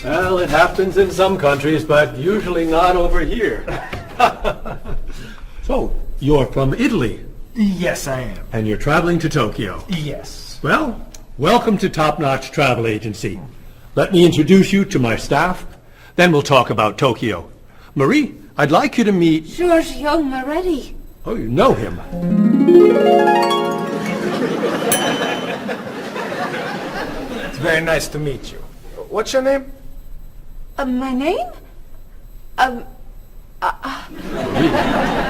Well, it happens in some countries, but usually not over here. So, you're from Italy, Yes, I am. and you're traveling to Tokyo. Yes. Well, welcome to Top Notch Travel Agency. Let me introduce you to my staff, then we'll talk about Tokyo. Marie, I'd like you to meet... Giorgio Moretti. Oh, you know him. It's very nice to meet you. What's your name? My name?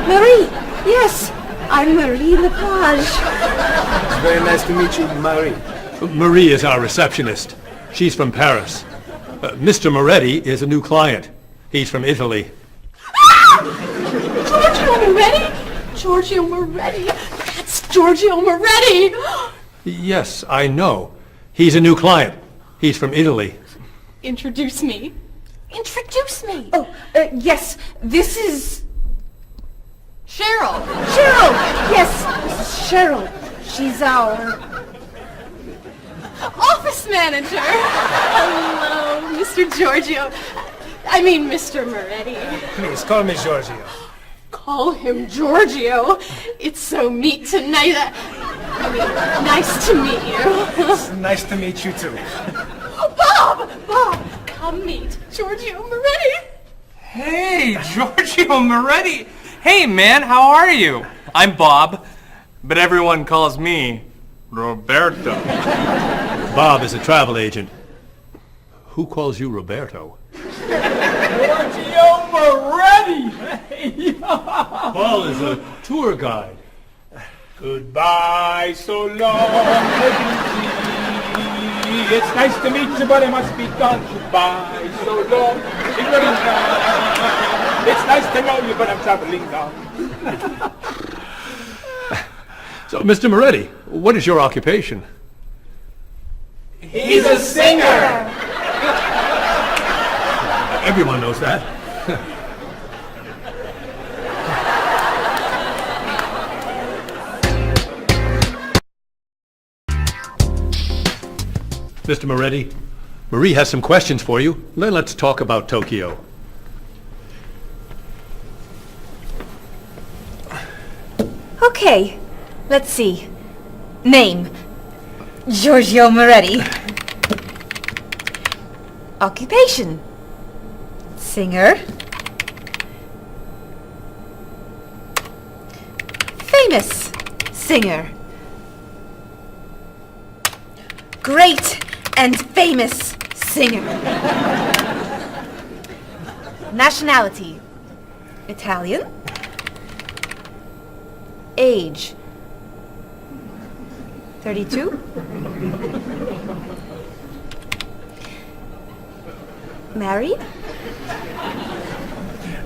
Marie. Yes, I'm Marie Lepage. It's very nice to meet you, Marie. Marie is our receptionist. She's from Paris. Mr. Moretti is a new client. He's from Italy. Giorgio Moretti? Giorgio Moretti. That's Giorgio Moretti. Yes, I know. He's a new client. He's from Italy. Introduce me. Introduce me. Oh, yes, this is Cheryl. Cheryl. Yes, this is Cheryl. She's our... Office manager. Hello, Mr. Giorgio. I mean, Mr. Moretti. Please, call me Giorgio. Call him Giorgio. It's so neat tonight. Nice to meet you. It's nice to meet you, too. Bob! Come meet Giorgio Moretti. Hey, Giorgio Moretti. Hey, man, how are you? I'm Bob, but everyone calls me Roberto. Bob is a travel agent. Who calls you Roberto? Giorgio Moretti! Paul is a tour guide. Goodbye, so long, it's nice to meet you, but it must be done. Goodbye, so long, it's nice to know you, but I'm traveling now. So, Mr. Moretti, what is your occupation? He's a singer! Everyone knows that. Mr. Moretti, Marie has some questions for you. Then let's talk about Tokyo. Okay, let's see. Name, Giorgio Moretti. Occupation, singer. Famous singer. Great and famous singer. Nationality, Italian. Age, 32. Married?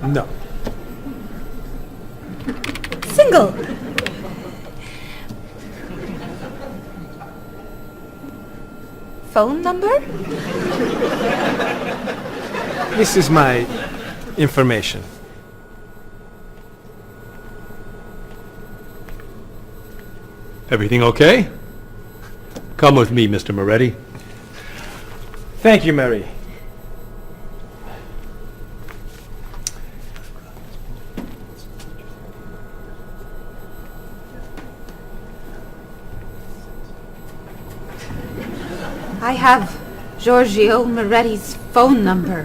No. Single? Phone number? This is my information. Everything okay? Come with me, Mr. Moretti. Thank you, Mary. I have Giorgio Moretti's phone number.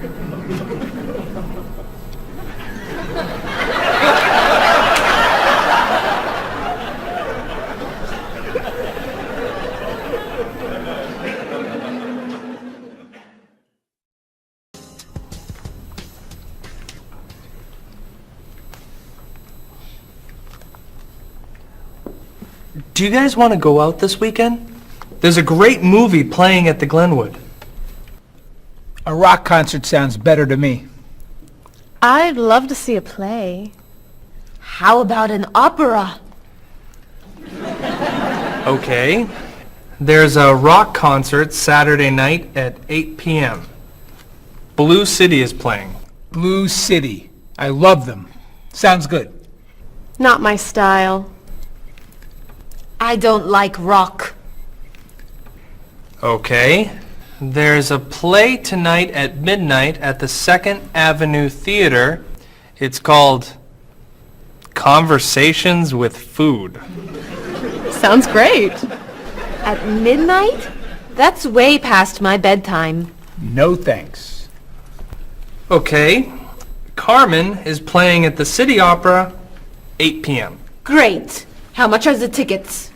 Do you guys want to go out this weekend? There's a great movie playing at the Glenwood. A rock concert sounds better to me. I'd love to see a play. How about an opera? Okay. There's a rock concert Saturday night at 8 p.m. Blue City is playing. Blue City. I love them. Sounds good. Not my style. I don't like rock. Okay. There's a play tonight at midnight at the 2nd Avenue Theater. It's called Conversations with Food. Sounds great. At midnight? That's way past my bedtime. No thanks. Okay. Carmen is playing at the City Opera, 8 p.m. Great. How much are the tickets?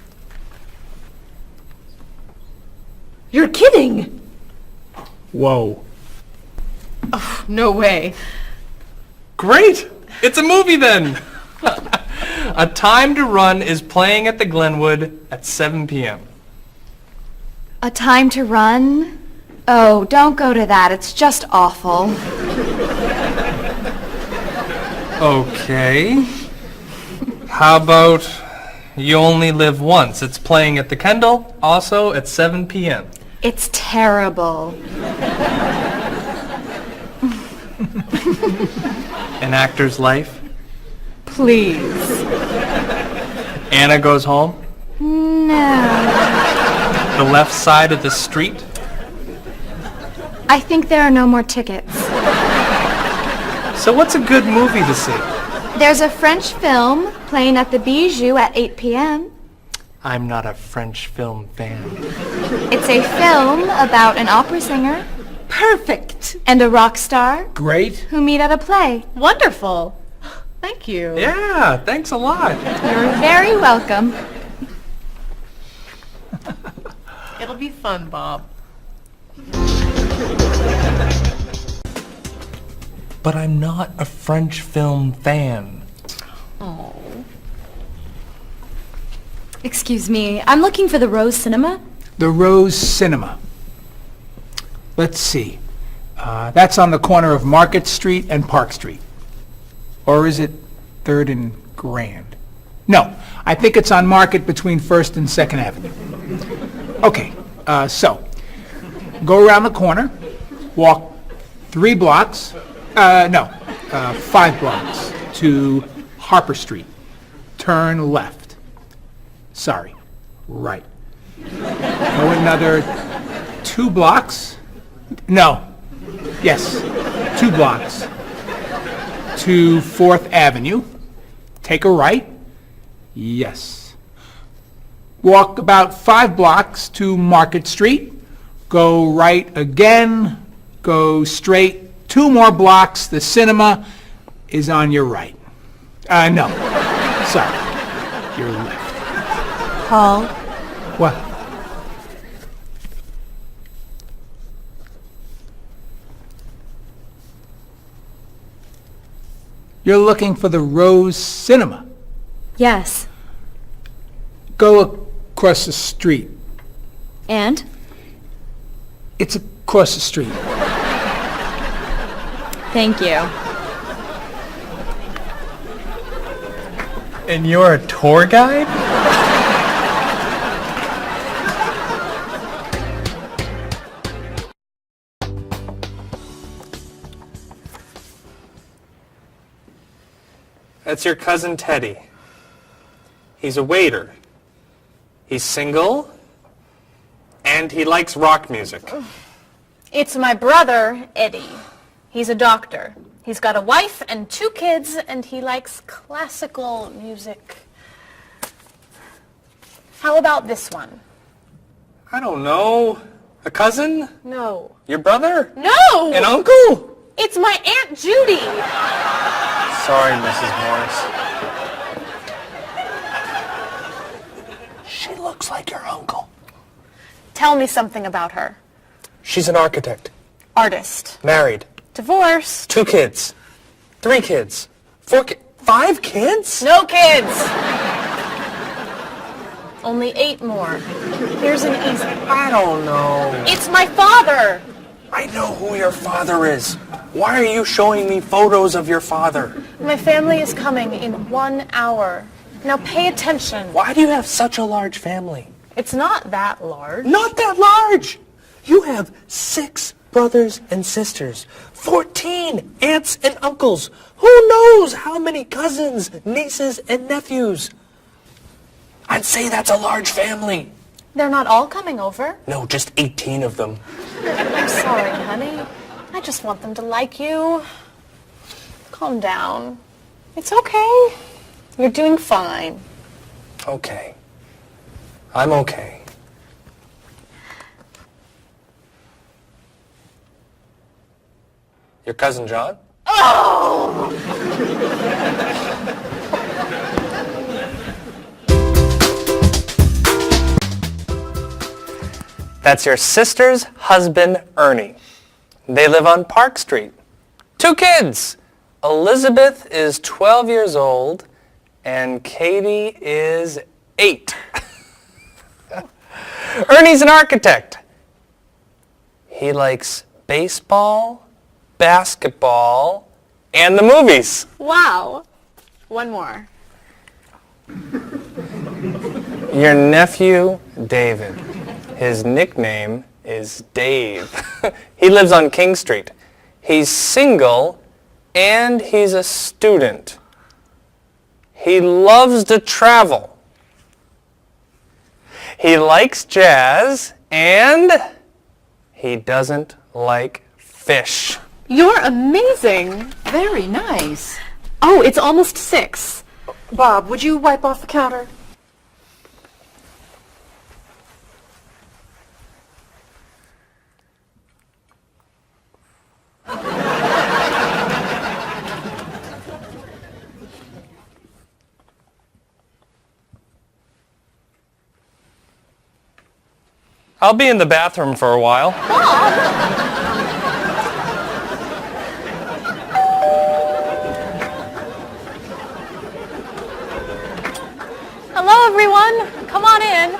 You're kidding! Whoa. No way. Great! It's a movie then! A Time to Run is playing at the Glenwood at 7 p.m. A Time to Run? Oh, don't go to that. It's just awful. Okay. How about You Only Live Once? It's playing at the Kendall, also at 7 p.m. It's terrible. An Actor's Life. Please. Anna Goes Home. No. The Left Side of the Street. I think there are no more tickets. So what's a good movie to see? There's a French film playing at the Bijou at 8 p.m. I'm not a French film fan. It's a film about an opera singer Perfect. and a rock star Great. who meet at a play. Wonderful. Thank you. Yeah, thanks a lot. You're very welcome. It'll be fun, Bob. But I'm not a French film fan. Excuse me, I'm looking for the Rose Cinema. The Rose Cinema. Let's see. That's on the corner of Market Street and Park Street. Or is it 3rd and Grand? No, I think it's on Market between 1st and 2nd Avenue. Okay, so go around the corner, walk 3 blocks, 5 blocks to Harper Street. Turn left. Sorry, right. Go another 2 blocks. No. Yes, 2 blocks to 4th Avenue. Take a right. Yes. Walk about 5 blocks to Market Street. Go right again. Go straight 2 more blocks. The cinema is on your right. No. Sorry. Your left. Paul, What? You're looking for the Rose Cinema. yes. Go across the street. And? It's across the street. Thank you. And you're a tour guide? That's your cousin Teddy. He's a waiter. He's single, and he likes rock music. It's my brother, Eddie. He's a doctor. He's got a wife and 2 kids, and he likes classical music. How about this one? I don't know. A cousin? No. Your brother? No! An uncle? It's my Aunt Judy. Sorry, Mrs. Morris. She looks like your uncle. Tell me something about her. She's an architect. Artist. Married. Divorced. 2 kids. 3 kids. 4 kids. 5 kids? No kids. Only 8 more. Here's an easy. I don't know. It's my father. I know who your father is. Why are you showing me photos of your father? My family is coming in 1 hour. Now pay attention. Why do you have such a large family? It's not that large. Not that large. You have 6 brothers and sisters, 14 aunts and uncles. Who knows how many cousins, nieces, and nephews? I'd say that's a large family. They're not all coming over. No, just 18 of them. I'm sorry, honey. I just want them to like you. Calm down. It's okay. You're doing fine. Okay. I'm okay. Your cousin John? That's your sister's husband, Ernie. They live on Park Street. 2 kids. Elizabeth is 12 years old, and Katie is 8. Ernie's an architect. He likes baseball, basketball, and the movies. Wow. One more. Your nephew, David. His nickname is Dave. He lives on King Street. He's single, and he's a student. He loves to travel. He likes jazz, and he doesn't like fish. You're amazing. Very nice. Oh, it's almost 6. Bob, would you wipe off the counter? I'll be in the bathroom for a while. Hello, everyone. Come on in.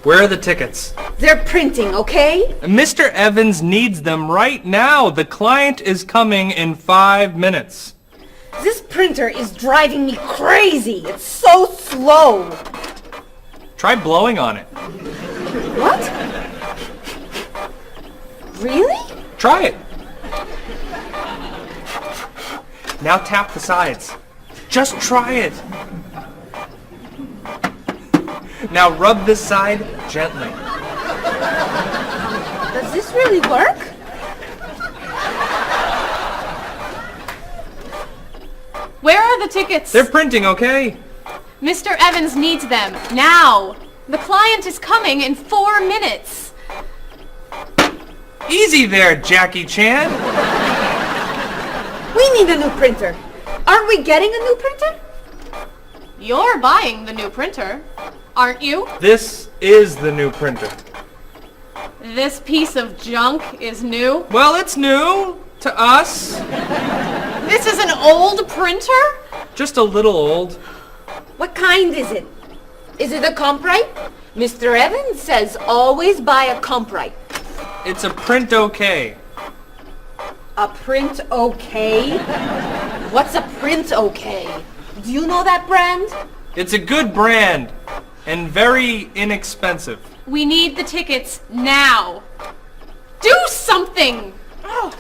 Where are the tickets? They're printing, okay? Mr. Evans needs them right now. The client is coming in 5 minutes. This printer is driving me crazy. It's so slow. Try blowing on it. What? Really? Try it. Now tap the sides. Just try it. Now rub this side gently. Does this really work? Where are the tickets? They're printing, okay? Mr. Evans needs them now. The client is coming in 4 minutes. Easy there, Jackie Chan. We need a new printer. Aren't we getting a new printer? You're buying the new printer, aren't you? This is the new printer. This piece of junk is new. Well, it's new to us. This is an old printer? Just a little old. What kind is it? Is it a Comprite? Mr. Evans says always buy a Comprite. It's a print okay. A print okay? What's a print okay? Do you know that brand? It's a good brand and very inexpensive. We need the tickets now. Do something! Oh.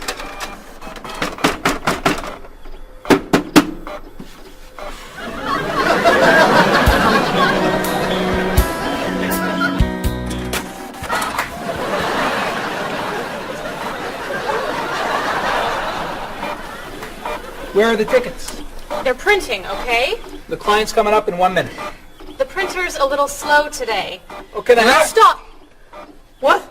Where are the tickets? They're printing, okay? The client's coming up in 1 minute. The printer's a little slow today. Okay, then Stop! What?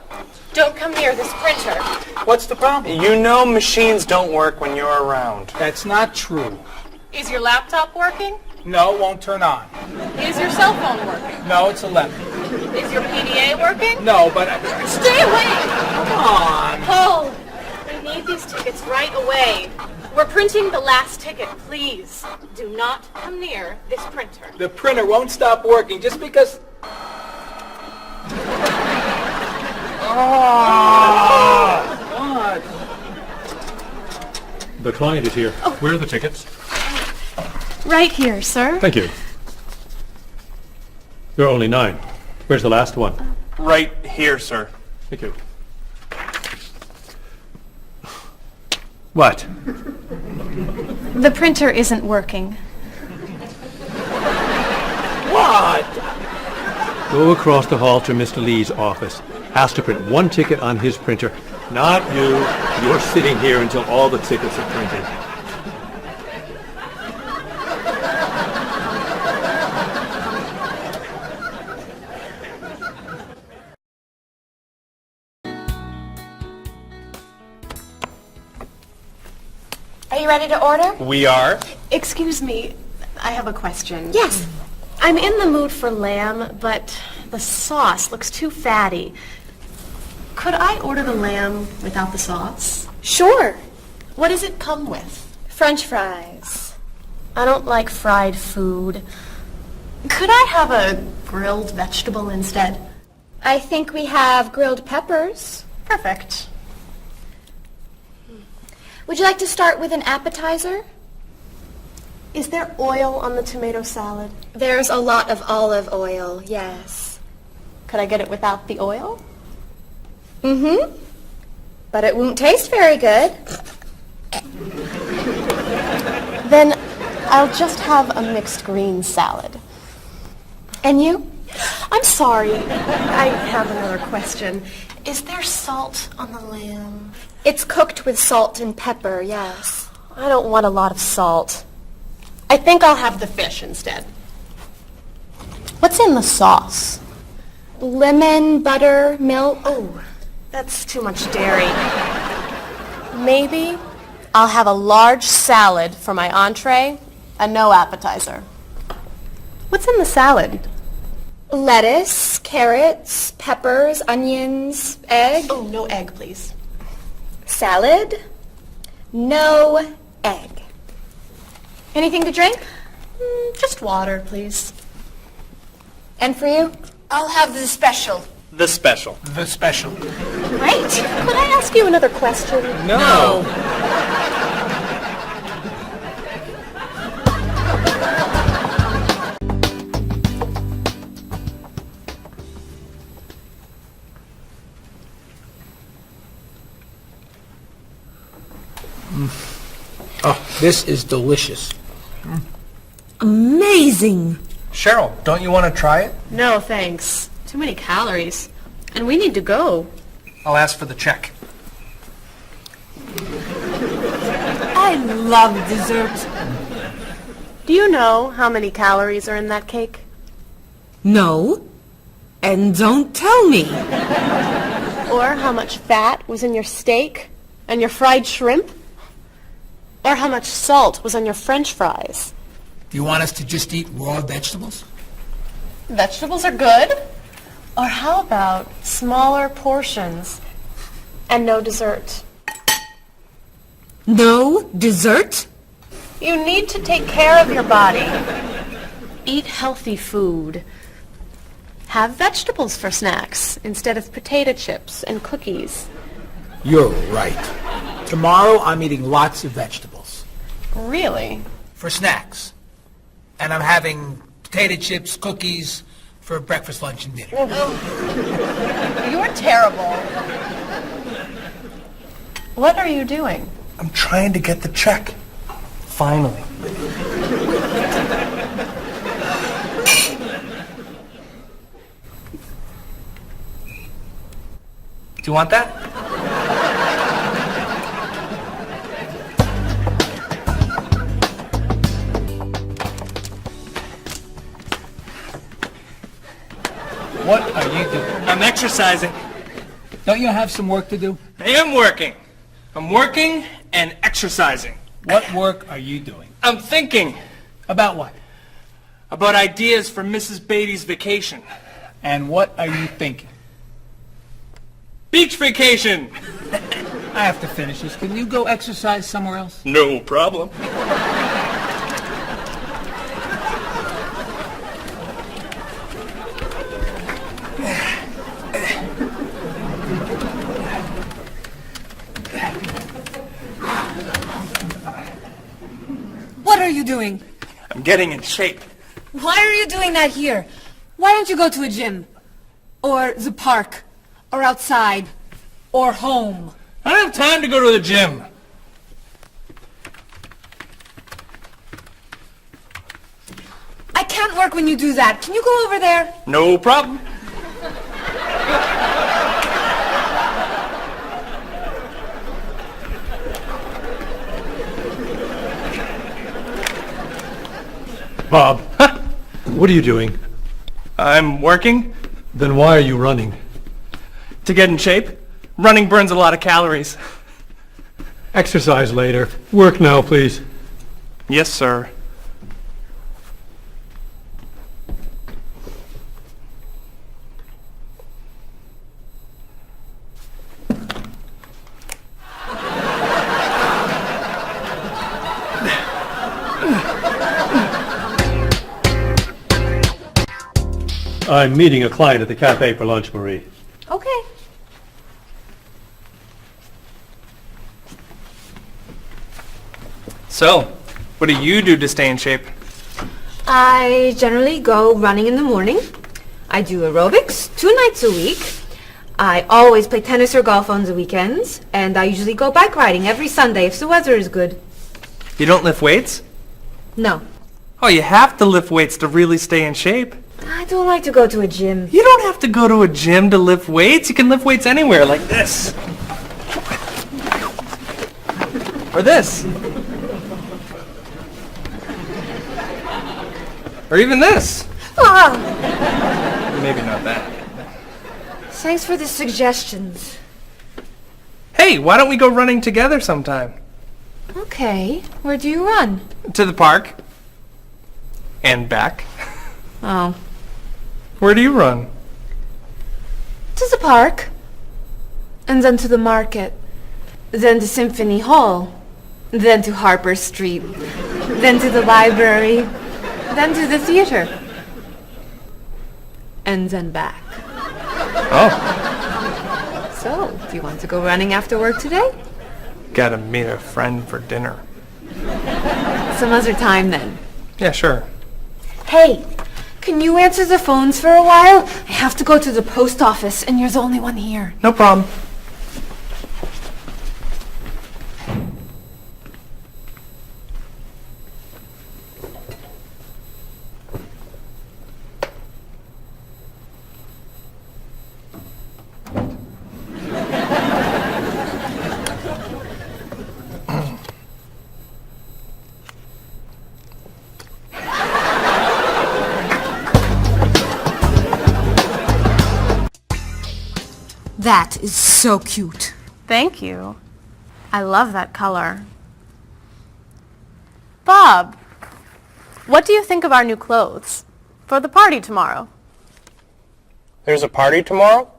Don't come near this printer. What's the problem? You know machines don't work when you're around. That's not true. Is your laptop working? No, it won't turn on. Is your cell phone working? No, it's 11. Is your PDA working? No, but... Stay away! Come on. Paul, we need these tickets right away. We're printing the last ticket, please. Do not come near this printer. The printer won't stop working just because... What? The client is here. Where are the tickets? Right here, sir. Thank you. There are only 9. Where's the last one? Right here, sir. Thank you. What? The printer isn't working. What? Go across the hall to Mr. Lee's office. Ask to print one ticket on his printer. Not you. You're sitting here until all the tickets are printed. Are you ready to order? We are? Excuse me, I have a question. Yes. I'm in the mood for lamb, but the sauce looks too fatty. Could I order the lamb without the sauce? Sure. What does it come with? French fries. I don't like fried food. Could I have a grilled vegetable instead? I think we have grilled peppers. Perfect. Would you like to start with an appetizer? Is there oil on the tomato salad? There's a lot of olive oil, yes. Could I get it without the oil? Mm-hmm. But it won't taste very good. Then I'll just have a mixed green salad. And you? I'm sorry, I have another question. Is there salt on the lamb? It's cooked with salt and pepper, yes. I don't want a lot of salt. I think I'll have the fish instead. What's in the sauce? Lemon, butter, milk. Oh, that's too much dairy. Maybe I'll have a large salad for my entree and no appetizer. What's in the salad? Lettuce, carrots, peppers, onions, egg. Oh, no egg, please. Salad, no egg. Anything to drink? Just water, please. And for you? I'll have the special. The special. The special. Great. Could I ask you another question? No. Oh, this is delicious. Amazing. Cheryl, don't you want to try it? No, thanks. Too many calories. And we need to go. I'll ask for the check. I love dessert. Do you know how many calories are in that cake? No. And don't tell me. Or how much fat was in your steak and your fried shrimp? Or how much salt was on your French fries? Do you want us to just eat raw vegetables? Vegetables are good. Or how about smaller portions and no dessert? No dessert? You need to take care of your body. Eat healthy food. Have vegetables for snacks instead of potato chips and cookies. You're right. Tomorrow I'm eating lots of vegetables. Really? For snacks. And I'm having potato chips, cookies for breakfast, lunch, and dinner. You're terrible. What are you doing? I'm trying to get the check. Finally. Do you want that? What are you doing? I'm exercising. Don't you have some work to do? I am working. I'm working and exercising. What work are you doing? I'm thinking About what? about ideas for Mrs. Beatty's vacation. And what are you thinking? Beach vacation! I have to finish this. Can you go exercise somewhere else? No problem. What are you doing? I'm getting in shape. Why are you doing that here? Why don't you go to a gym? Or the park? Or outside? Or home? I don't have time to go to the gym. can't work when you do that. Can you go over there? No problem. Bob, what are you doing? I'm working Then why are you running? to get in shape. Running burns a lot of calories. Exercise later. Work now, please. Yes, sir. I'm meeting a client at the cafe for lunch, Marie. Okay. So, what do you do to stay in shape? I generally go running in the morning. I do aerobics 2 nights a week. I always play tennis or golf on the weekends. And I usually go bike riding every Sunday if the weather is good. You don't lift weights? No. Oh, you have to lift weights to really stay in shape. I don't like to go to a gym. You don't have to go to a gym to lift weights. You can lift weights anywhere, like this. Or this. Or even this. Ah, Maybe not that. thanks for the suggestions. Hey, why don't we go running together sometime? Okay. Where do you run? To the park. And back. Oh. Where do you run? To the park. And then to the market. Then to Symphony Hall. Then to Harper Street. Then to the library. Then to the theater. And then back. Oh, So, do you want to go running after work today? gotta meet a friend for dinner. Some other time then. Yeah, sure. Hey, can you answer the phones for a while? I have to go to the post office and you're the only one here. No problem. That is so cute. Thank you. I love that color. Bob, what do you think of our new clothes for the party tomorrow? There's a party tomorrow?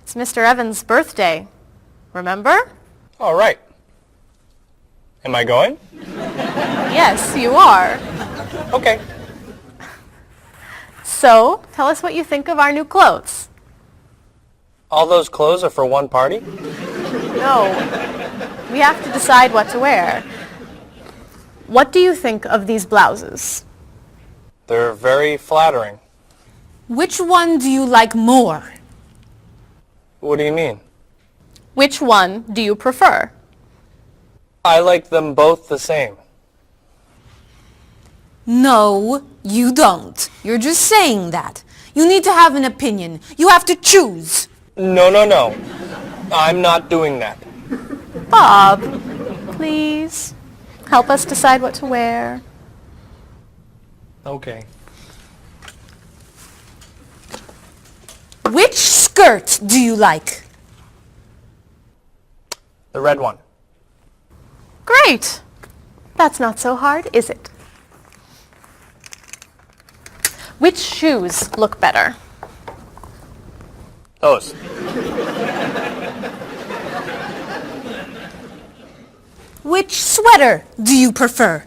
It's Mr. Evans' birthday. Remember? All right. Am I going? Yes, you are. Okay. So, tell us what you think of our new clothes. All those clothes are for one party? No. We have to decide what to wear. What do you think of these blouses? They're very flattering. Which one do you like more? What do you mean? Which one do you prefer? I like them both the same. No, you don't. You're just saying that. You need to have an opinion. You have to choose. No. I'm not doing that. Bob, please help us decide what to wear. Okay. Which skirt do you like? The red one. Great. That's not so hard, is it? Which shoes look better? Those. Which sweater do you prefer?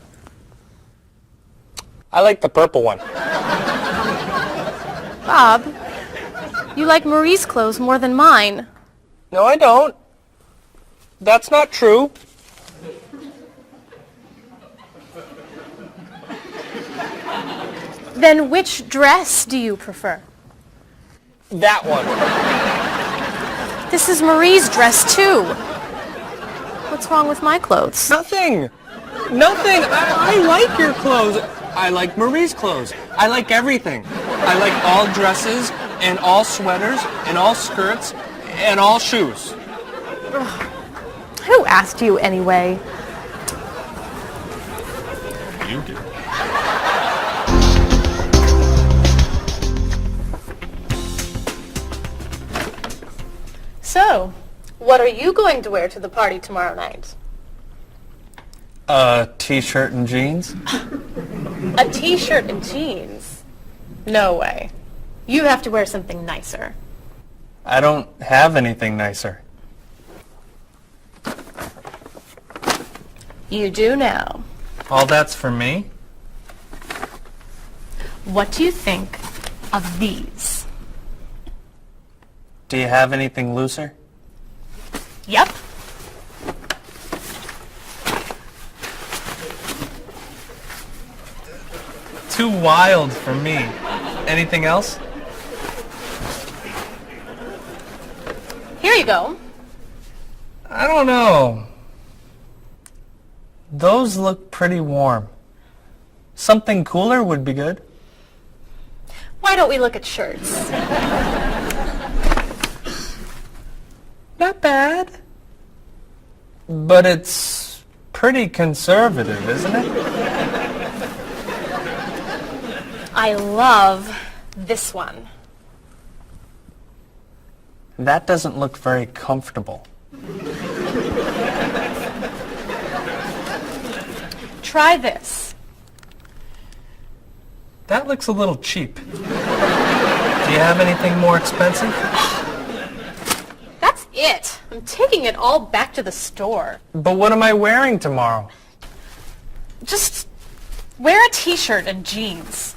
I like the purple one. Bob, you like Marie's clothes more than mine. No, I don't. That's not true. Then which dress do you prefer? That one. This is Marie's dress too. What's wrong with my clothes? Nothing. I like your clothes. I like Marie's clothes. I like everything. I like all dresses and all sweaters and all skirts and all shoes. Who asked you anyway? You do. So, what are you going to wear to the party tomorrow night? A t-shirt and jeans? A t-shirt and jeans? No way. You have to wear something nicer. I don't have anything nicer. You do now. All that's for me? What do you think of these? Do you have anything looser? Yep. Too wild for me. Anything else? Here you go. I don't know. Those look pretty warm. Something cooler would be good. Why don't we look at shirts? Not bad. But it's pretty conservative, isn't it? I love this one. That doesn't look very comfortable. Try this. That looks a little cheap. Do you have anything more expensive? That's it. I'm taking it all back to the store. But what am I wearing tomorrow? Just wear a t-shirt and jeans.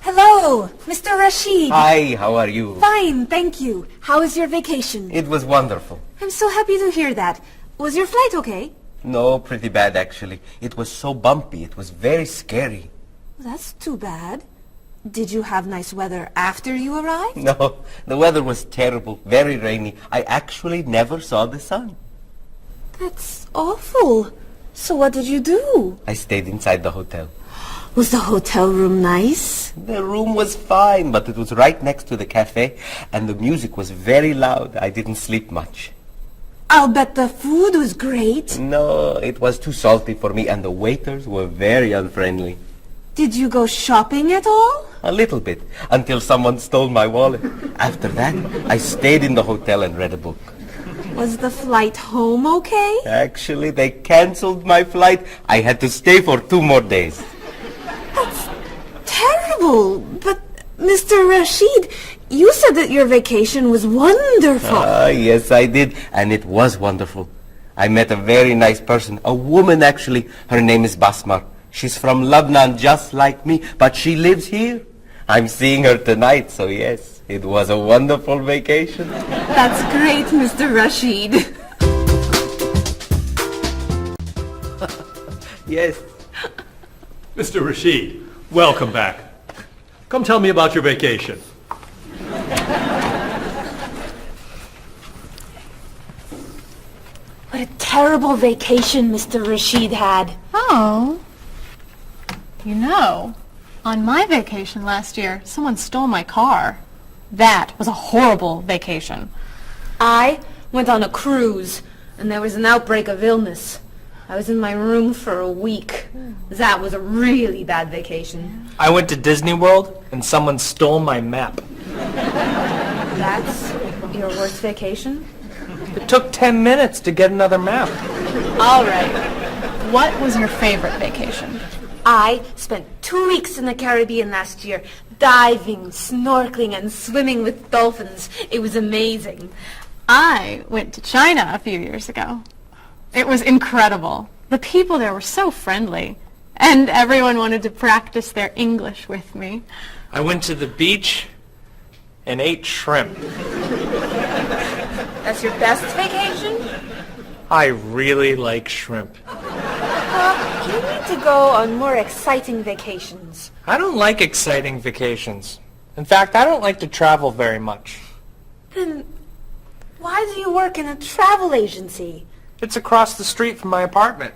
Hello, Mr. Rashid. Hi, how are you? Fine, thank you. How was your vacation? It was wonderful. I'm so happy to hear that. Was your flight okay? No, pretty bad actually. It was so bumpy. It was very scary. That's too bad. Did you have nice weather after you arrived? No, the weather was terrible, very rainy. I actually never saw the sun. That's awful. So what did you do? I stayed inside the hotel. Was the hotel room nice? The room was fine, but it was right next to the cafe, and the music was very loud. I didn't sleep much. I'll bet the food was great. No, it was too salty for me, and the waiters were very unfriendly. Did you go shopping at all? A little bit, until someone stole my wallet. After that, I stayed in the hotel and read a book. Was the flight home okay? Actually, they canceled my flight. I had to stay for 2 more days. That's terrible. But, Mr. Rashid, you said that your vacation was wonderful. Yes, I did. And it was wonderful. I met a very nice person. A woman, actually. Her name is Basmar. She's from Lebanon, just like me. But she lives here. I'm seeing her tonight, so yes. It was a wonderful vacation. That's great, Mr. Rashid. Yes. Mr. Rashid, welcome back. Come tell me about your vacation. What a terrible vacation Mr. Rashid had. Oh. You know, on my vacation last year, someone stole my car. That was a horrible vacation. I went on a cruise, and there was an outbreak of illness. I was in my room for a week. That was a really bad vacation. I went to Disney World and someone stole my map. That's your worst vacation? It took 10 minutes to get another map. All right. What was your favorite vacation? I spent 2 weeks in the Caribbean last year, diving, snorkeling, and swimming with dolphins. It was amazing. I went to China a few years ago. It was incredible. The people there were so friendly, and everyone wanted to practice their English with me. I went to the beach and ate shrimp. That's your best vacation? I really like shrimp. You need to go on more exciting vacations. I don't like exciting vacations. In fact, I don't like to travel very much. Then why do you work in a travel agency? It's across the street from my apartment,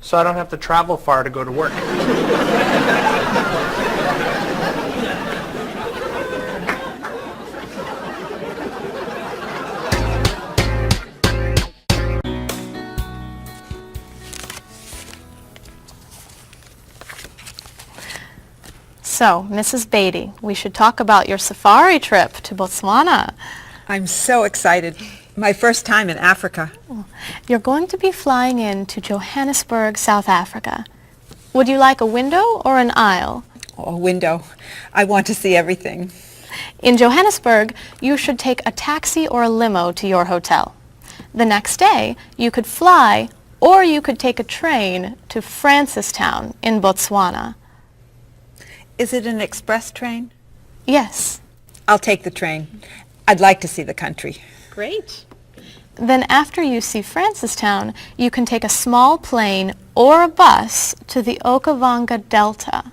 so I don't have to travel far to go to work. So, Mrs. Beatty, we should talk about your safari trip to Botswana. I'm so excited. My first time in Africa. You're going to be flying in to Johannesburg, South Africa. Would you like a window or an aisle? Oh, a window. I want to see everything. In Johannesburg, you should take a taxi or a limo to your hotel. The next day, you could fly or you could take a train to Francistown in Botswana. Is it an express train? Yes. I'll take the train. I'd like to see the country. Great. Then after you see Francistown, you can take a small plane or a bus to the Okavango Delta.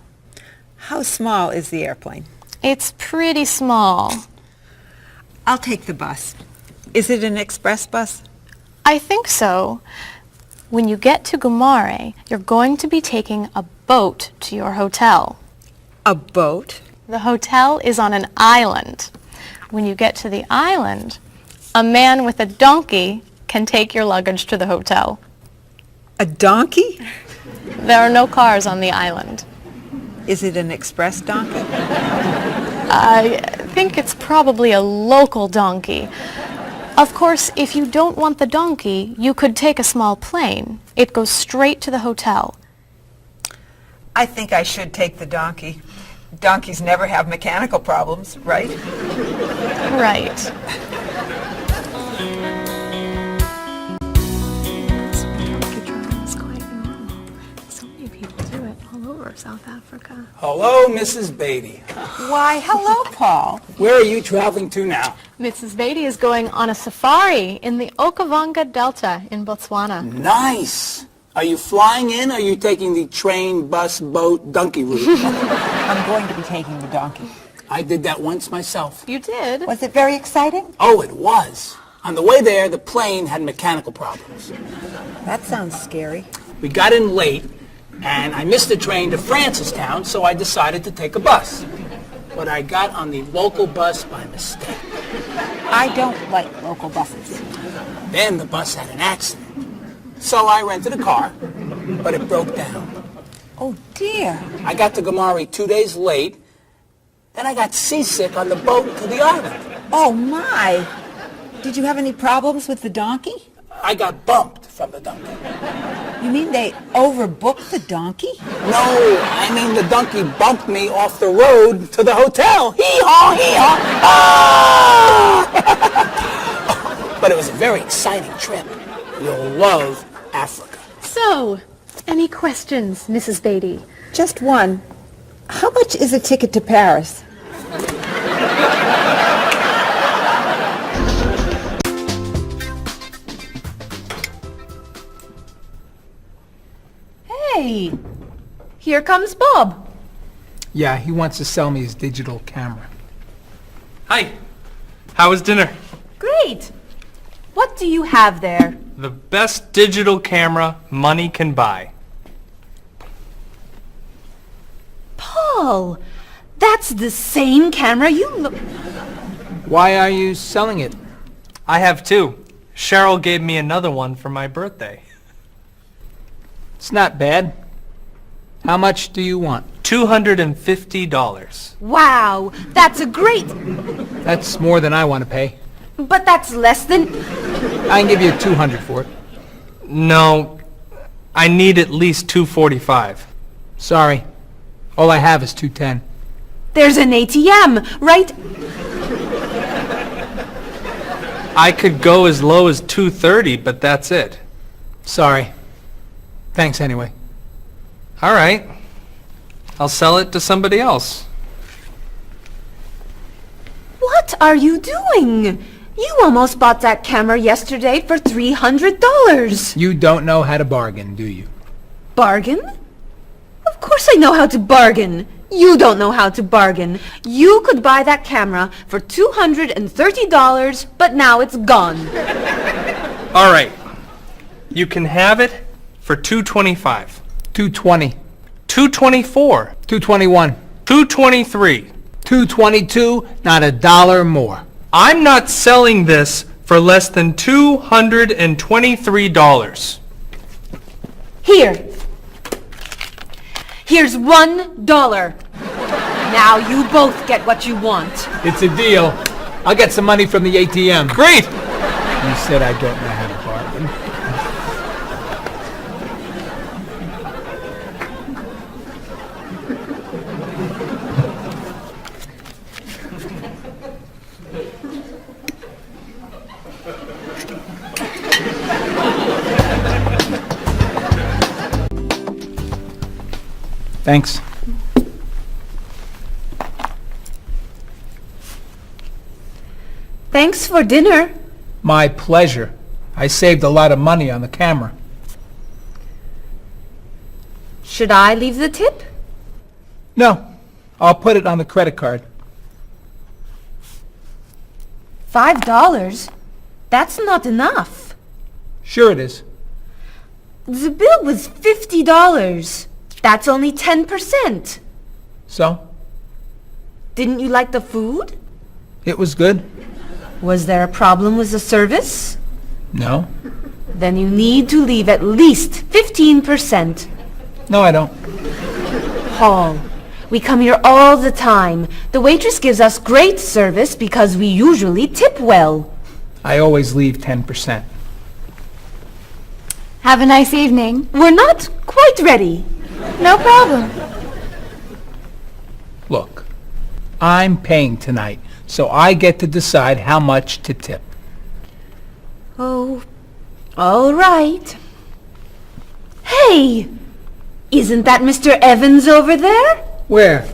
How small is the airplane? It's pretty small. I'll take the bus. Is it an express bus? I think so. When you get to Gumare, you're going to be taking a boat to your hotel. A boat? The hotel is on an island. When you get to the island, a man with a donkey can take your luggage to the hotel. A donkey? There are no cars on the island. Is it an express donkey? I think it's probably a local donkey. Of course, if you don't want the donkey, you could take a small plane. It goes straight to the hotel. I think I should take the donkey. Donkeys never have mechanical problems, right? Right. So many people do it all over South Africa. Hello, Mrs. Beatty. Why, hello, Paul. Where are you traveling to now? Mrs. Beatty is going on a safari in the Okavango Delta in Botswana. Nice. Are you flying in, or are you taking the train, bus, boat, donkey route? I'm going to be taking the donkey. I did that once myself. You did? Was it very exciting? Oh, it was. On the way there, the plane had mechanical problems. That sounds scary. We got in late, and I missed the train to Francistown, so I decided to take a bus. But I got on the local bus by mistake. I don't like local buses. Then the bus had an accident. So I rented a car, but it broke down. Oh, dear. I got to Gumare 2 days late. Then I got seasick on the boat to the island. Oh, my. Did you have any problems with the donkey? I got bumped from the donkey. You mean they overbooked the donkey? No, I mean the donkey bumped me off the road to the hotel. Hee-haw, hee-haw. Ah! But it was a very exciting trip. You'll love Africa. So, any questions, Mrs. Beatty? Just one. How much is a ticket to Paris? Hey, here comes Bob. Yeah, he wants to sell me his digital camera. Hi. How was dinner? Great. What do you have there? The best digital camera money can buy. Paul, that's the same camera you... Why are you selling it? I have two. Cheryl gave me another one for my birthday. It's not bad. How much do you want? $250. Wow, that's a great... That's more than I want to pay. But that's less than... I can give you $200 for it. No, I need at least $245. Sorry. All I have is $210. There's an ATM, right? I could go as low as $230, but that's it. Sorry. Thanks anyway. All right. I'll sell it to somebody else. What are you doing? You almost bought that camera yesterday for $300. You don't know how to bargain, do you? Bargain? Of course I know how to bargain. You don't know how to bargain. You could buy that camera for $230, but now it's gone. All right. You can have it for $225. $220. $224. $221. $223. $222, not a dollar more. I'm not selling this for less than $223. Here. Here's $1. Now you both get what you want. It's a deal. I'll get some money from the ATM. Great! You said I don't know how to bargain. Thanks. Thanks for dinner. My pleasure. I saved a lot of money on the camera. Should I leave the tip? No, I'll put it on the credit card. $5? That's not enough. Sure it is. The bill was $50. That's only 10%. So? Didn't you like the food? It was good? Was there a problem with the service? No. Then you need to leave at least 15%. No, I don't. Paul, we come here all the time. The waitress gives us great service because we usually tip well. I always leave 10%. Have a nice evening. We're not quite ready. No problem. Look, I'm paying tonight, so I get to decide how much to tip. Oh, all right. Hey! Isn't that Mr. Evans over there? Where?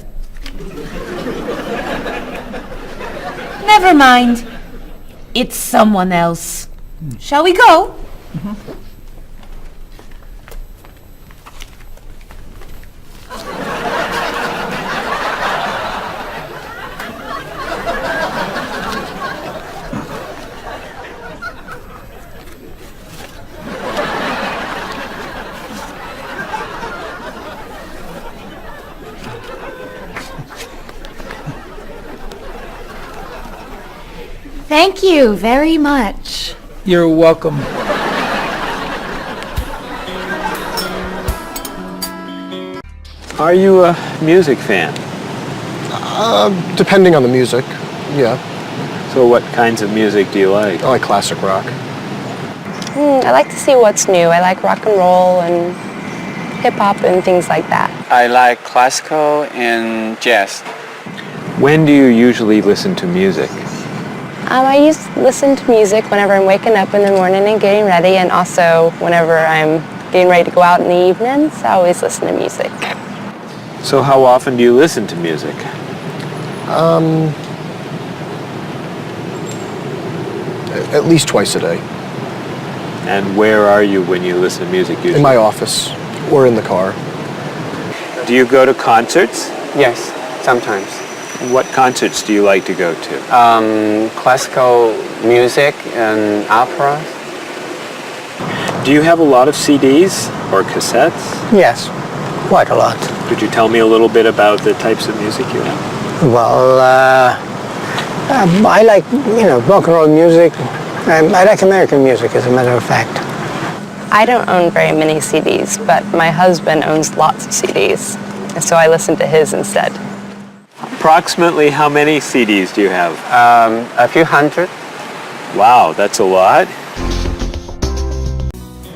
Never mind. It's someone else. Shall we go? Thank you very much. You're welcome. Are you a music fan? Depending on the music, yeah. So what kinds of music do you like? I like classic rock. I like to see what's new. I like rock and roll and hip-hop and things like that. I like classical and jazz. When do you usually listen to music? I used to listen to music whenever I'm waking up in the morning and getting ready, and also whenever I'm getting ready to go out in the evenings. I always listen to music. So how often do you listen to music? At least twice a day. And where are you when you listen to music usually? In my office or in the car. Do you go to concerts? Yes, sometimes. What concerts do you like to go to? Classical music and operas. Do you have a lot of CDs or cassettes? Yes, quite a lot. Could you tell me a little bit about the types of music you have? Well, I like, rock and roll music. I like American music, as a matter of fact. I don't own very many CDs, but my husband owns lots of CDs, and so I listen to his instead. Approximately how many CDs do you have? A few hundred. Wow, that's a lot.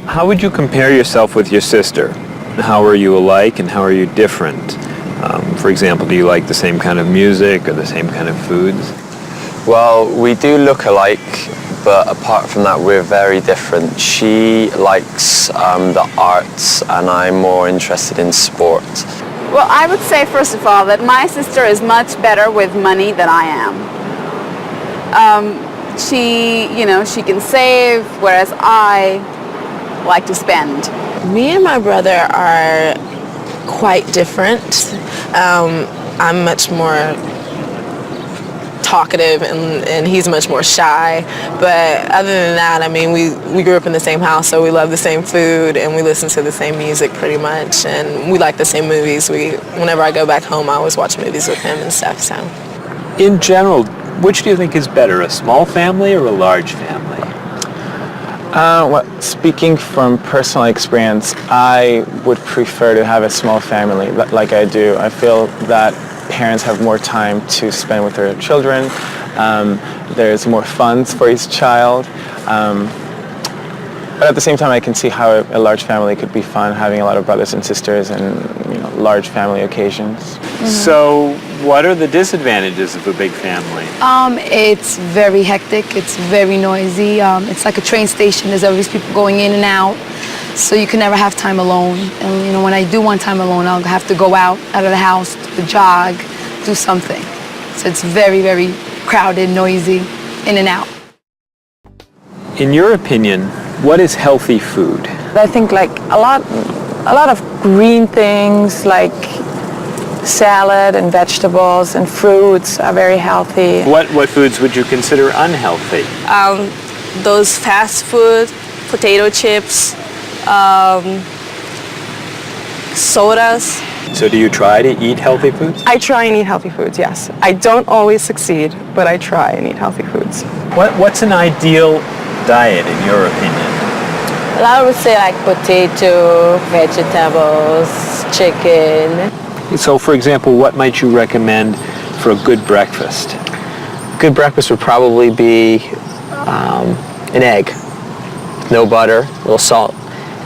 How would you compare yourself with your sister? How are you alike and how are you different? For example, do you like the same kind of music or the same kind of foods? Well, we do look alike, but apart from that, we're very different. She likes the arts and I'm more interested in sport. Well, I would say, first of all, that my sister is much better with money than I am. She can save, whereas I like to spend. Me and my brother are quite different. I'm much more talkative and he's much more shy. But other than that, I mean, we grew up in the same house, so we love the same food and we listen to the same music pretty much, and we like the same movies. Whenever I go back home, I always watch movies with him and stuff. So, In general, which do you think is better, a small family or a large family? Well, speaking from personal experience, I would prefer to have a small family like I do. I feel that parents have more time to spend with their children. There's more funds for each child. But at the same time, I can see how a large family could be fun, having a lot of brothers and sisters and large family occasions. So what are the disadvantages of a big family? It's very hectic. It's very noisy. It's like a train station. There's always people going in and out. So you can never have time alone. And when I do want time alone, I'll have to go out of the house, to jog, do something. So it's very, very crowded, noisy, in and out. In your opinion, what is healthy food? I think like a lot of green things like salad and vegetables and fruits are very healthy. What foods would you consider unhealthy? Those fast food, potato chips, sodas. So do you try to eat healthy foods? I try and eat healthy foods, yes. I don't always succeed, but I try and eat healthy foods. What's an ideal diet in your opinion? Well, I would say like potato, vegetables, chicken. So for example, what might you recommend for a good breakfast? Good breakfast would probably be an egg, no butter, a little salt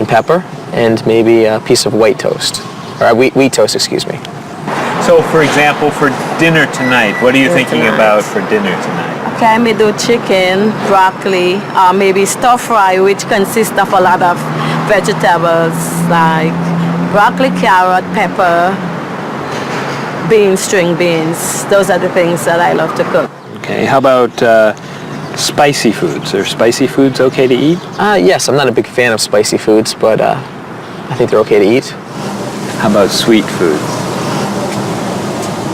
and pepper, and maybe a piece of white toast, or wheat toast, excuse me. So for example, for dinner tonight, what are you thinking about for dinner tonight? Okay, I may do chicken, broccoli, maybe stir fry, which consists of a lot of vegetables like broccoli, carrot, pepper, beans, string beans. Those are the things that I love to cook. Okay, how about spicy foods? Are spicy foods okay to eat? Yes, I'm not a big fan of spicy foods, but I think they're okay to eat. How about sweet foods?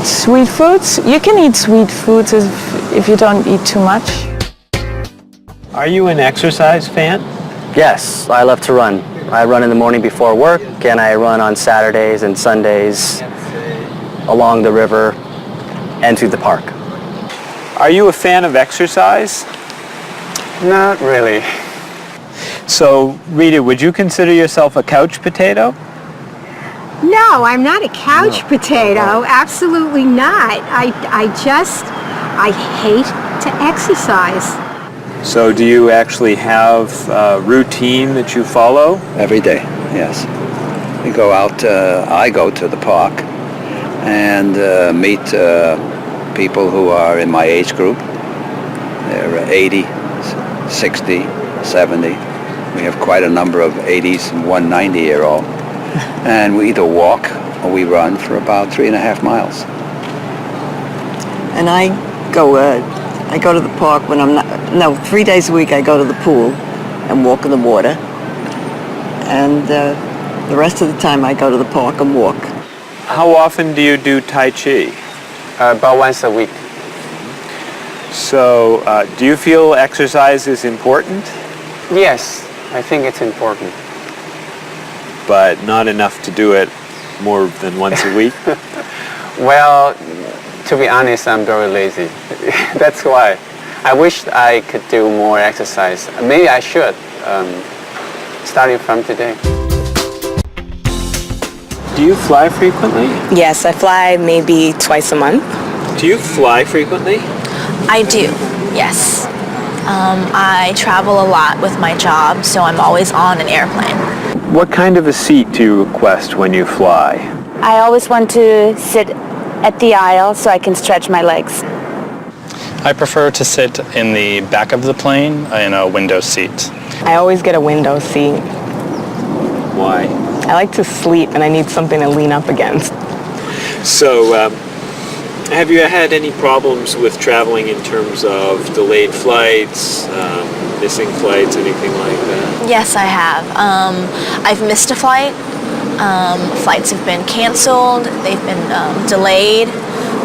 Sweet foods? You can eat sweet foods if you don't eat too much. Are you an exercise fan? Yes, I love to run. I run in the morning before work, and I run on Saturdays and Sundays along the river and through the park. Are you a fan of exercise? Not really. So, Rita, would you consider yourself a couch potato? No, I'm not a couch potato. Absolutely not. I hate to exercise. So do you actually have a routine that you follow? Every day, yes. We go out, I go to the park and meet people who are in my age group. They're 80, 60, 70. We have quite a number of 80s and one 90-year-old. And we either walk or we run for about 3.5 miles. And I go to the park when I'm not, 3 days a week I go to the pool and walk in the water. And the rest of the time I go to the park and walk. How often do you do Tai Chi? About once a week. So, do you feel exercise is important? Yes, I think it's important. But not enough to do it more than once a week? Well, to be honest, I'm very lazy. That's why. I wish I could do more exercise. Maybe I should, starting from today. Do you fly frequently? Yes, I fly maybe twice a month. Do you fly frequently? I do, yes. I travel a lot with my job, so I'm always on an airplane. What kind of a seat do you request when you fly? I always want to sit at the aisle so I can stretch my legs. I prefer to sit in the back of the plane in a window seat. I always get a window seat. Why? I like to sleep and I need something to lean up against. So, have you had any problems with traveling in terms of delayed flights, missing flights, anything like that? Yes, I have. I've missed a flight. Flights have been canceled. They've been delayed.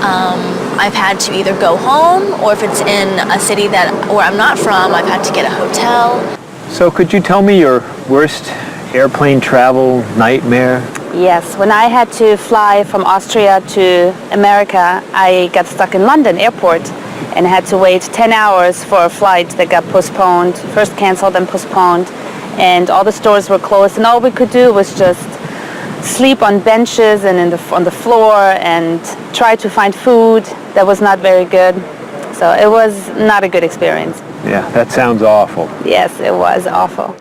I've had to either go home, or if it's in a city where I'm not from, I've had to get a hotel. So could you tell me your worst airplane travel nightmare? Yes, when I had to fly from Austria to America, I got stuck in London airport and had to wait 10 hours for a flight that got postponed, first canceled and postponed, and all the stores were closed, and all we could do was just sleep on benches and on the floor and try to find food that was not very good. So it was not a good experience. Yeah, that sounds awful. Yes, it was awful.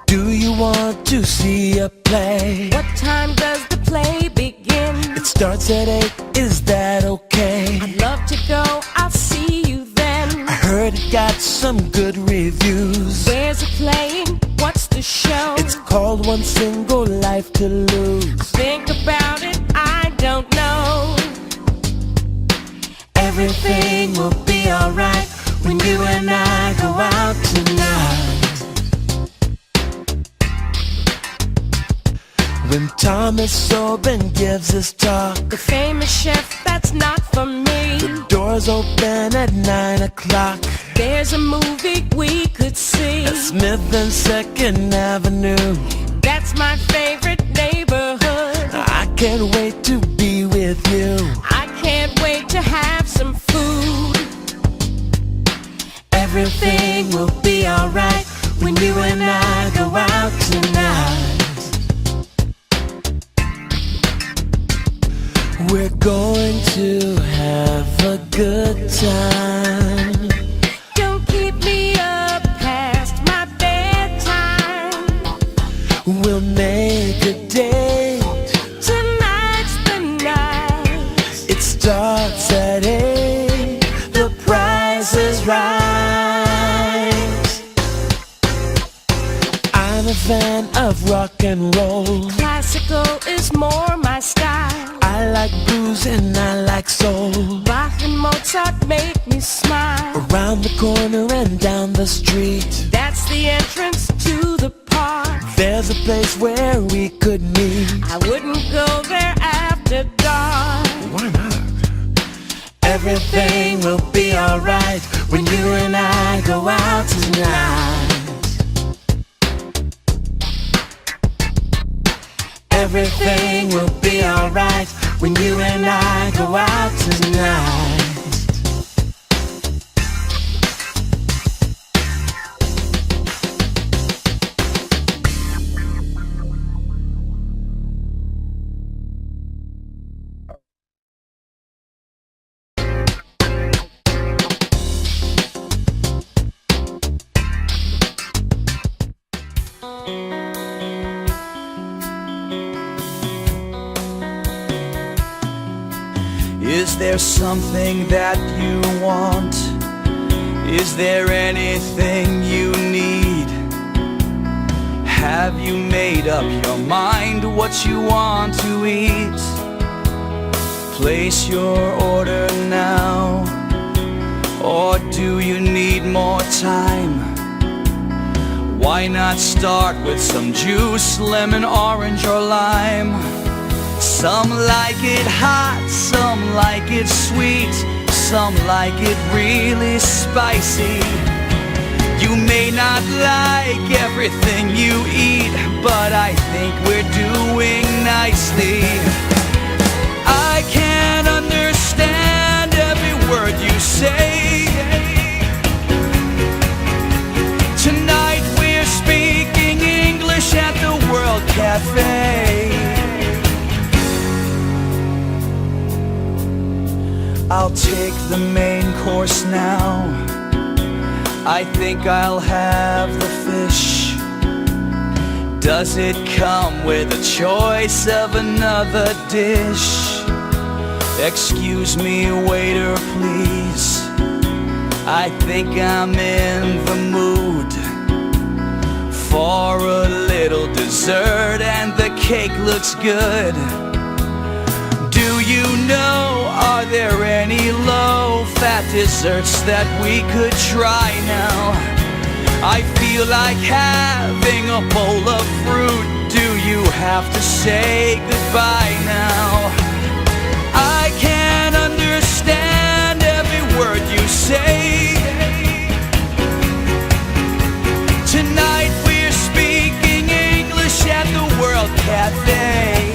Do you want to see a play? What time does the play begin? It starts at 8, is that okay? I'd love to go, I'll see you then. I heard it got some good reviews. Where's it playing? What's the show? It's called One Single Life to Lose. Think about it, I don't know. Everything will be alright when you and I go out tonight. When Thomas Sobin gives his talk, the famous chef, that's not for me. The doors open at 9 o'clock. There's a movie we could see at Smith and 2nd Avenue. That's my favorite neighborhood. I can't wait to be with you. I can't wait to have some food. Everything will be alright when you and I go out tonight. We're going to have a good time. Don't keep me up past my bedtime. We'll make a date. Tonight's the night. It starts at 8. The price is right. I'm a fan of rock and roll. Classical is more my style. I like blues and I like soul. Bach and Mozart make me smile. Around the corner and down the street, that's the entrance to the park. There's a place where we could meet. I wouldn't go there after dark. Why not? Everything will be alright when you and I go out tonight. Everything will be alright when you and I go out tonight. Is there something that you want? Is there anything you need? Have you made up your mind what you want to eat? Place your order now, or do you need more time? Why not start with some juice, lemon, orange, or lime? Some like it hot, some like it sweet, some like it really spicy. You may not like everything you eat, but I think we're doing nicely. I can't understand every word you say. Tonight we're speaking English at the World Cafe. I'll take the main course now. I think I'll have the fish. Does it come with a choice of another dish? Excuse me, waiter, please. I think I'm in the mood for a little dessert, and the cake looks good. you know, are there any low-fat desserts that we could try now? I feel like having a bowl of fruit. Do you have to say goodbye now? I can't understand every word you say. Tonight we're speaking English at the World Cafe.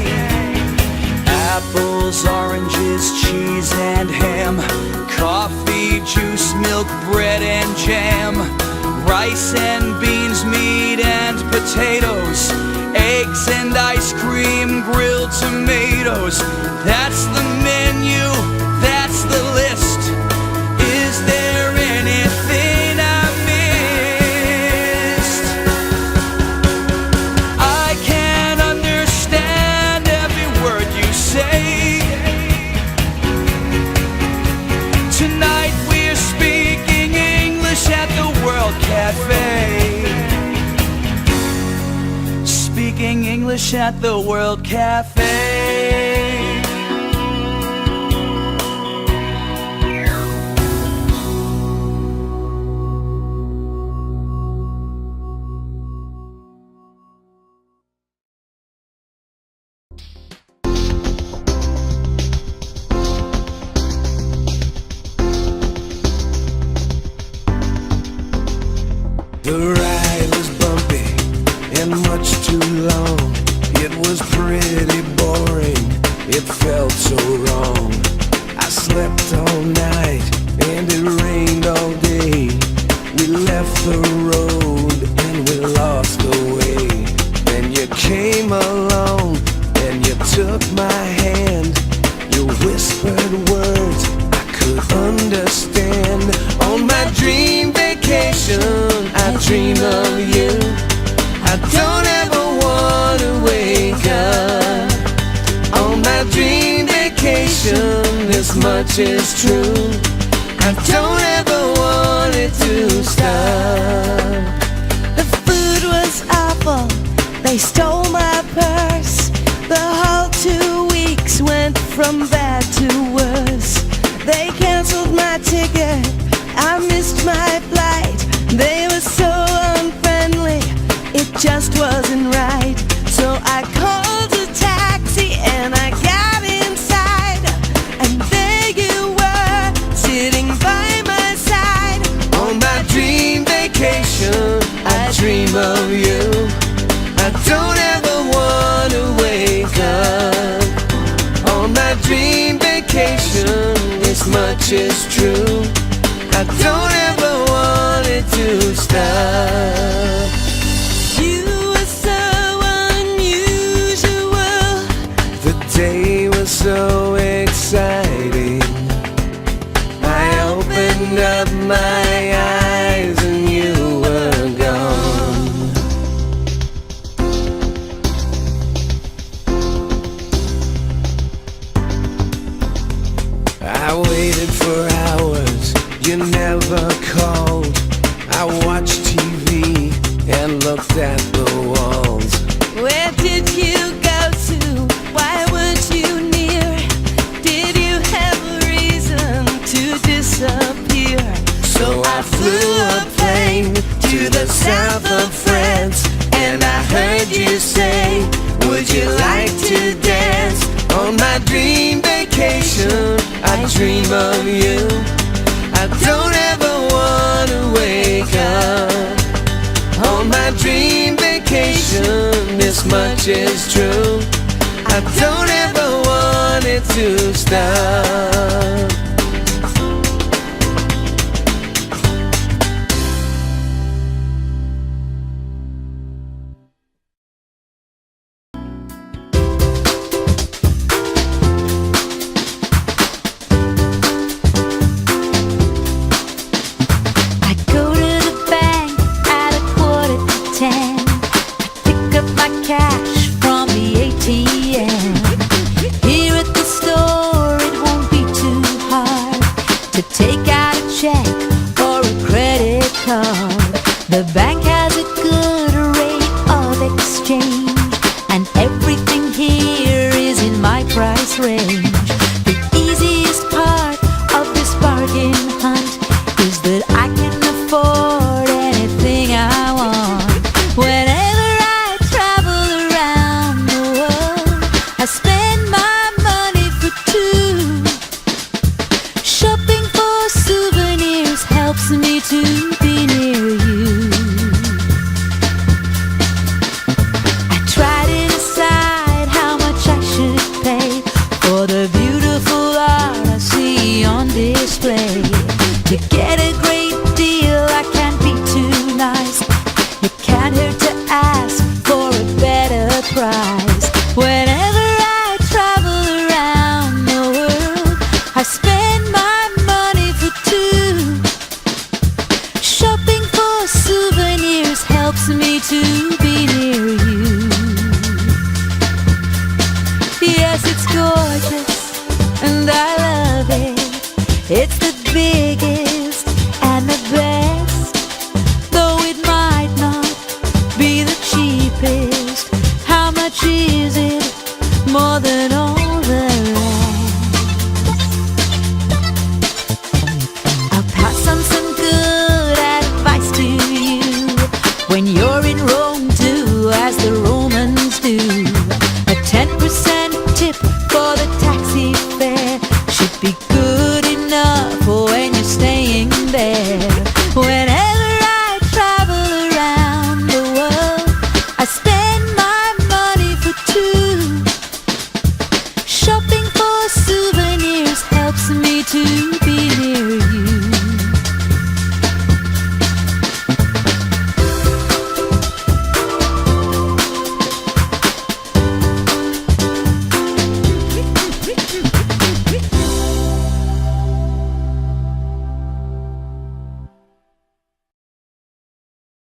Apples, oranges, cheese and ham, coffee, juice, milk, bread and jam, rice and beans, meat and potatoes, eggs and ice cream, grilled tomatoes. That's the menu, that's the list. Is there anything I missed? I can't understand every word you say. Tonight we're speaking English at the World Cafe. Speaking English at the World Cafe. The ride was bumpy and much too long. It was pretty boring, it felt so wrong. I slept all night and it rained all day. We left the road and we lost the way. Then you came along and you took my hand. You whispered words I could understand. On my dream vacation I dream of you. I don't ever want to wake up. On my dream vacation, this much is true. I don't ever want it to stop. The food was awful, they stole my purse. The whole 2 weeks went from bad to worse. They canceled my ticket, I missed my flight. They were so unfriendly, it just wasn't right. So I called a taxi and I got inside. And there you were, sitting by my side. On my dream vacation, I dream of you. I don't ever want to wake up. On my dream vacation, this much is true. I don't ever want it to stop. You were so unusual. The day was so exciting. I opened up my eyes and you were gone. I waited for hours, you never called. I watched TV and looked at the walls. Where did you go to? Why weren't you near? Did you have a reason to disappear? So I flew a plane to the south of France, and I heard you say, would you like to dance? On my dream vacation, I dream of you. I don't ever want to wake up. On my dream vacation, this much is true. I don't ever want it to stop. Cash from the ATM. Here at the store it won't be too hard to take out a check or a credit card. The bank has a good rate of exchange, and everything here is in my price range. cheesy, more than